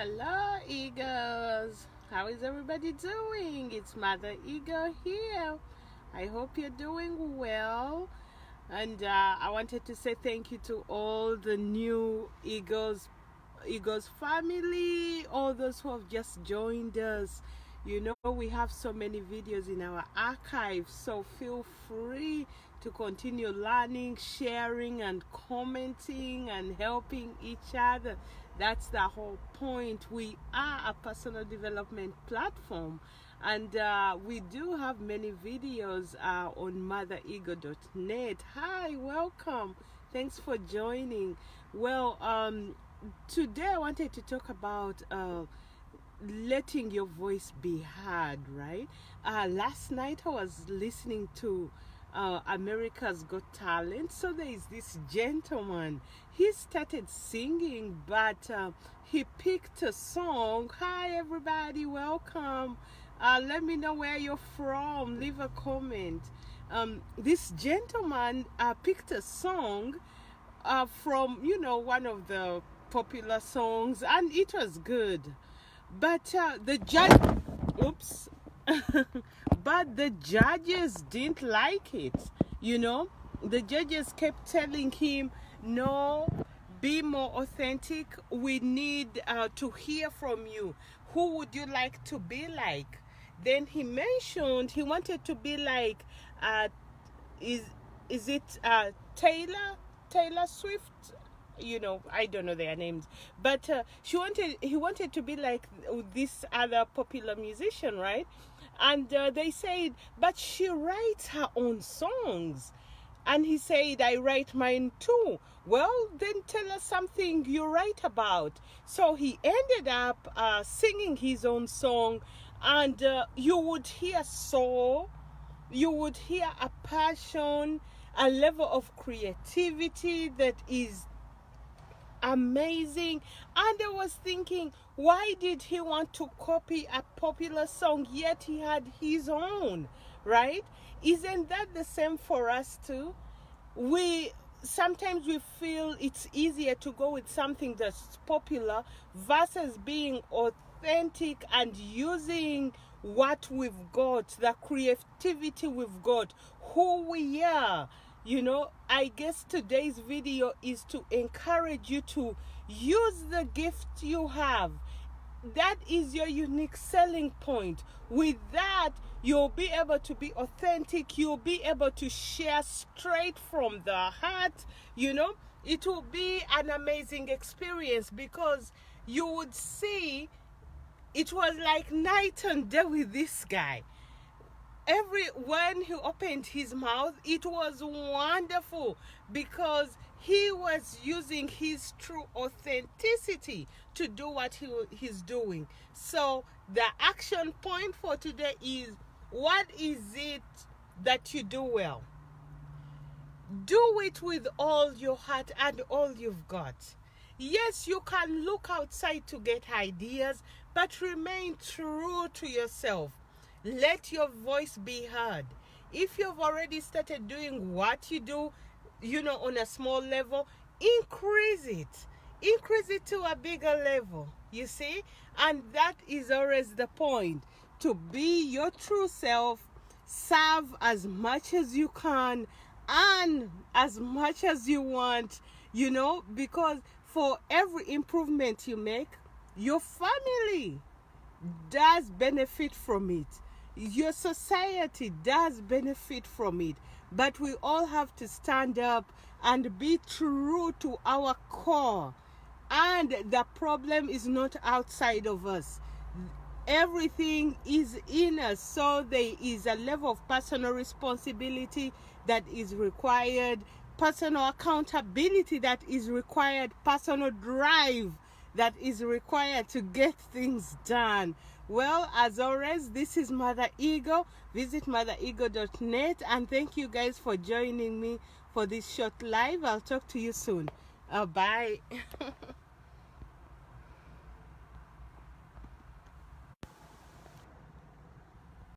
Hello, Eagles. How is everybody doing? It's Mother Eagle here. I hope you're doing well. And I wanted to say thank you to all the new Eagles family, all those who have just joined us. You know, we have so many videos in our archive, so feel free to continue learning, sharing, and commenting and helping each other. That's the whole point. We are a personal development platform, and we do have many videos on mothereagle.net. Hi, welcome. Thanks for joining. Well, today I wanted to talk about letting your voice be heard, right? Last night I was listening to America's Got Talent. So there is this gentleman. He started singing, but he picked a song. Hi, everybody, welcome. Let me know where you're from. Leave a comment. This gentleman picked a song from, one of the popular songs, and it was good. But the judge, oops, but the judges didn't like it. The judges kept telling him, no, be more authentic. We need to hear from you. Who would you like to be like? Then he mentioned he wanted to be like, is it Taylor Swift? I don't know their names, but he wanted to be like this other popular musician, right? And they said, but she writes her own songs. And he said, I write mine too. Well, then tell us something you write about. So he ended up singing his own song, and you would hear soul, you would hear a passion, a level of creativity that is amazing. And I was thinking, why did he want to copy a popular song, yet he had his own, right? Isn't that the same for us too? Sometimes we feel it's easier to go with something that's popular versus being authentic and using what we've got, the creativity we've got, who we are. I guess today's video is to encourage you to use the gift you have. That is your unique selling point. With that, you'll be able to be authentic. You'll be able to share straight from the heart. It will be an amazing experience, because you would see it was like night and day with this guy. When he opened his mouth, it was wonderful, because he was using his true authenticity to do what he's doing. So the action point for today is, what is it that you do well? Do it with all your heart and all you've got. Yes, you can look outside to get ideas, but remain true to yourself. Let your voice be heard. If you've already started doing what you do, on a small level, increase it to a bigger level, you see? And that is always the point, to be your true self, serve as much as you can and as much as you want, because for every improvement you make, your family does benefit from it. Your society does benefit from it. But we all have to stand up and be true to our core. And the problem is not outside of us. Everything is in us. So there is a level of personal responsibility that is required, personal accountability that is required, personal drive that is required to get things done. Well, as always, this is Mother Eagle. Visit mothereagle.net, and thank you guys for joining me for this short live. I'll talk to you soon. Bye.